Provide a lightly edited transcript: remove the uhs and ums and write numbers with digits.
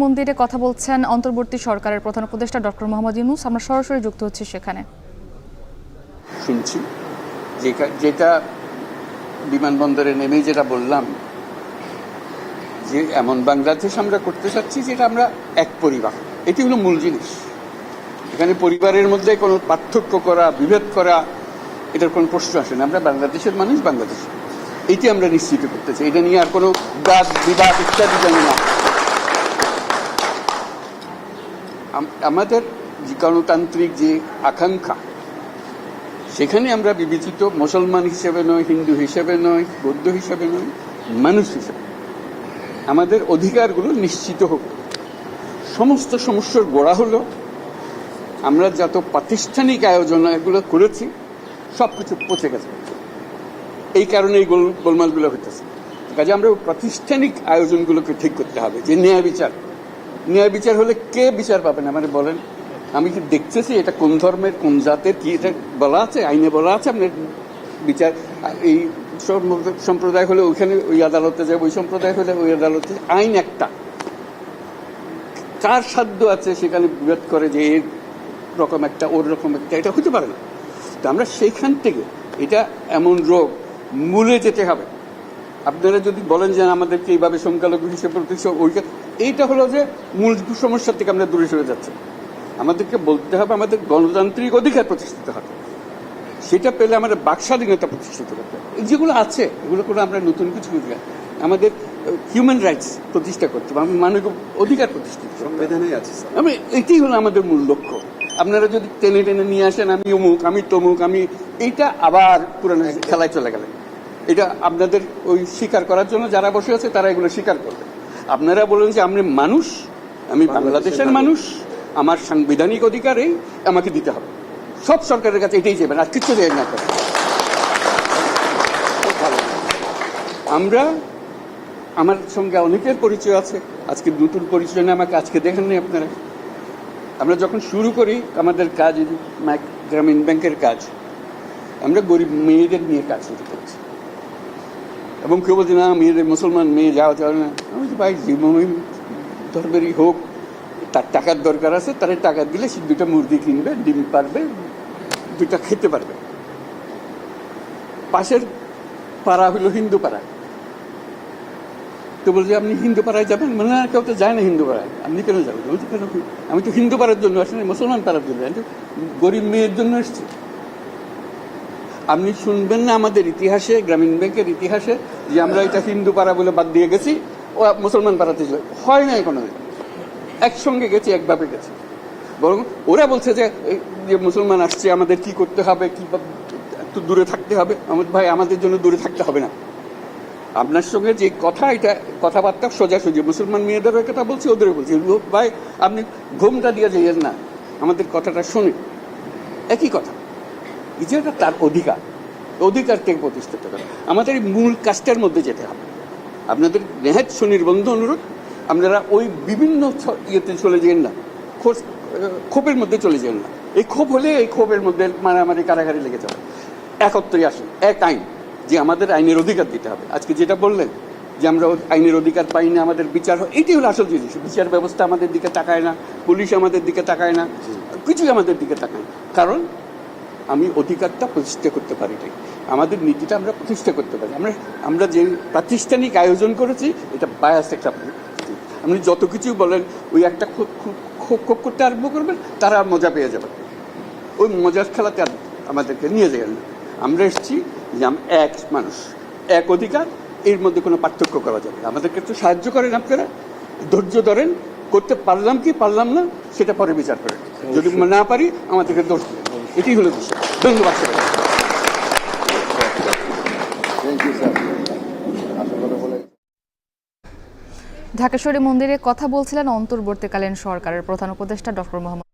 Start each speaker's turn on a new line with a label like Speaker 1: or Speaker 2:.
Speaker 1: মন্দিরে কথা বলছেন অন্তর্বর্তী সরকারের প্রধান উপদেষ্টা ডক্টর মোহাম্মদ ইউনূস। আমরা সরাসরি যুক্ত হচ্ছি সেখানে।
Speaker 2: শুনছি যেটা বিমানবন্দরে নেমে যেটা বললাম যে এমন বাংলাদেশ আমরা করতে চাচ্ছি যেটা আমরা এক পরিবার, এটি হলো মূল জিনিস। এখানে পরিবারের মধ্যে কোনো পার্থক্য করা, বিভেদ করা, এটার কোনো প্রশ্ন আসে না। আমরা বাংলাদেশের মানুষ, বাংলাদেশ, এইটি আমরা নিশ্চিত করতে চাই। এটা নিয়ে আর কোনো বাদ বিবাদ ইত্যাদি যেন না। আমাদের যে গণতান্ত্রিক যে আকাঙ্ক্ষা, সেখানে আমরা বিবেচিত মুসলমান হিসেবে নয়, হিন্দু হিসেবে নয়, বৌদ্ধ হিসেবে নয়, মানুষ হিসেবে আমাদের অধিকারগুলো নিশ্চিত হোক। সমস্ত সমস্যার গোড়া হলো আমরা যত প্রাতিষ্ঠানিক আয়োজন এগুলো করেছি সবকিছু পচে গেছে। এই কারণে এই গোলমালগুলো হইতেছে। কাজে আমরা প্রাতিষ্ঠানিক আয়োজনগুলোকে ঠিক করতে হবে। যে ন্যায় বিচার হলে কে বিচার পাবেন আমাকে বলেন। আমি কি দেখতেছি এটা কোন ধর্মের, কোন জাতের, কি এটা বলা আছে, আইনে বলা আছে আপনার বিচার। এই সম্প্রদায় হলে ওইখানে ওই আদালতে যায়, ওই সম্প্রদায় হলে ওই আদালতে। আইন একটা, কার সাধ্য আছে সেখানে বিরোধ করে যে এর রকম একটা, ওর রকম একটা, এটা হতে পারে না। তো আমরা সেইখান থেকে, এটা এমন রোগ, মূলে যেতে হবে। আপনারা যদি বলেন যে আমাদেরকে এইভাবে সংখ্যালঘু হিসেবে এইটা হলো যে মূল সমস্যা থেকে আমরা দূরে সরে যাচ্ছি। আমাদেরকে বলতে হবে আমাদের গণতান্ত্রিক অধিকার প্রতিষ্ঠিত হবে। সেটা পেলে আমাদের বাকস্বাধীনতা প্রতিষ্ঠিত করতে হবে। যেগুলো আছে এগুলো করে আমরা নতুন কিছু বুঝি। আমাদের হিউম্যান রাইটস প্রতিষ্ঠা করতে হবে, মানবিক অধিকার প্রতিষ্ঠিত সংবিধানেই আছে। এটাই হলো আমাদের মূল লক্ষ্য। আপনারা যদি টেনে টেনে নিয়ে আসেন আমি অমুক, আমি তমুক, আমি এইটা আবার পুরানো খেলায় চলে গেলেন। এটা আপনাদের ওই স্বীকার করার জন্য যারা বসে আছে তারা এগুলো স্বীকার করবে। আপনারা বলেন যে আমি মানুষ, আমি বাংলাদেশের মানুষ, আমার সাংবিধানিক অধিকারেই আমাকে দিতে হবে। সব সরকারের কাছে এটাই চাইবেন, আর কিছু দেয় না। আমরা, আমার সঙ্গে অনেকের পরিচয় আছে, আজকে নতুন পরিচয় না, আমাকে আজকে দেখেননি আপনারা। আমরা যখন শুরু করি আমাদের কাজ, গ্রামীণ ব্যাংকের কাজ, আমরা গরিব মেয়েদের নিয়ে কাজ শুরু করেছি। এবং কেউ বলছে না মেয়েদের, মুসলমান মেয়ে যাওয়া যাবে না। আমি তো ভাই যে ধর্মেরই হোক, তার টাকার দরকার আছে, তার টাকা দিলে সে দুটা মুরগি কিনবে, ডিম পারবে, দুটা খেতে পারবে। পাশের পাড়া হলো হিন্দু পাড়া। তো বলছে আপনি হিন্দু পাড়ায় যাবেন? মানে না, কেউ তো যায় না হিন্দু পাড়ায়, আপনি কেন যাবেন? বলছি কেন, আমি তো হিন্দু পাড়ার জন্য আসিনি, মুসলমান পাড়ার জন্য, গরিব মেয়ের জন্য এসছি। আপনি শুনবেন না আমাদের ইতিহাসে, গ্রামীণ ব্যাংকের ইতিহাসে, যে আমরা এটা হিন্দু পাড়া বলে বাদ দিয়ে গেছি, ও মুসলমান পাড়াতে হয় না। কোনো একসঙ্গে গেছি, একভাবে গেছি। বরং ওরা বলছে যে মুসলমান আসছে, আমাদের কি করতে হবে, কি একটু দূরে থাকতে হবে। ভাই আমাদের জন্য দূরে থাকতে হবে না। আপনার সঙ্গে যে কথা, এটা কথাবার্তা সোজাসুজি, মুসলমান মেয়েদেরও কথা বলছি, ওদেরও বলছি। ভাই আপনি ঘুমটা দিয়ে যাইয়েন না, আমাদের কথাটা শুনে। একই কথা, যেটা তার অধিকারকে প্রতিষ্ঠিত করে। আমাদের এই মূল কাজটার মধ্যে যেতে হবে। আপনাদের নেহাত সুনির্বন্ধ অনুরোধ, আপনারা ওই বিভিন্ন ইয়েতে চলে যান না, ক্ষোভের মধ্যে চলে যান না। এই ক্ষোভ হলে এই ক্ষোভের মধ্যে মারামারি, কারাগারি লেগে যাবে। একত্রে আসুন, এক আইন, যে আমাদের আইনের অধিকার দিতে হবে। আজকে যেটা বললেন যে আমরা আইনের অধিকার পাই না, আমাদের বিচার, এইটাই হলো আসল জিনিস। বিচার ব্যবস্থা আমাদের দিকে তাকায় না, পুলিশ আমাদের দিকে তাকায় না, কিছুই আমাদের দিকে তাকায় না। কারণ আমি অধিকারটা প্রতিষ্ঠা করতে পারি নাই, আমাদের নীতিটা আমরা প্রতিষ্ঠা করতে পারি। আমরা যে প্রাতিষ্ঠানিক আয়োজন করেছি, এটা বায়াস একটা। আপনি যত কিছু বলেন, ওই একটা ক্ষোভ করতে আরম্ভ করবেন, তারা মজা পেয়ে যাবেন। ওই মজার খেলাতে আর আমাদেরকে নিয়ে যাবেন না। আমরা এসেছি যে এক মানুষ, এক অধিকার, এর মধ্যে কোনো পার্থক্য করা যাবে না। আমাদেরকে একটু সাহায্য করেন আপনারা, ধৈর্য ধরেন। করতে পারলাম কি পারলাম না সেটা পরে বিচার করেন। যদি না পারি আমাদেরকে দোষ দেবেন। এটাই হলো বিষয়। ধন্যবাদ।
Speaker 1: ঢাকেশ্বরী মন্দিরে কথা বলছিলেন অন্তর্বর্তীকালীন সরকারের প্রধান উপদেষ্টা ডক্টর মোহাম্মদ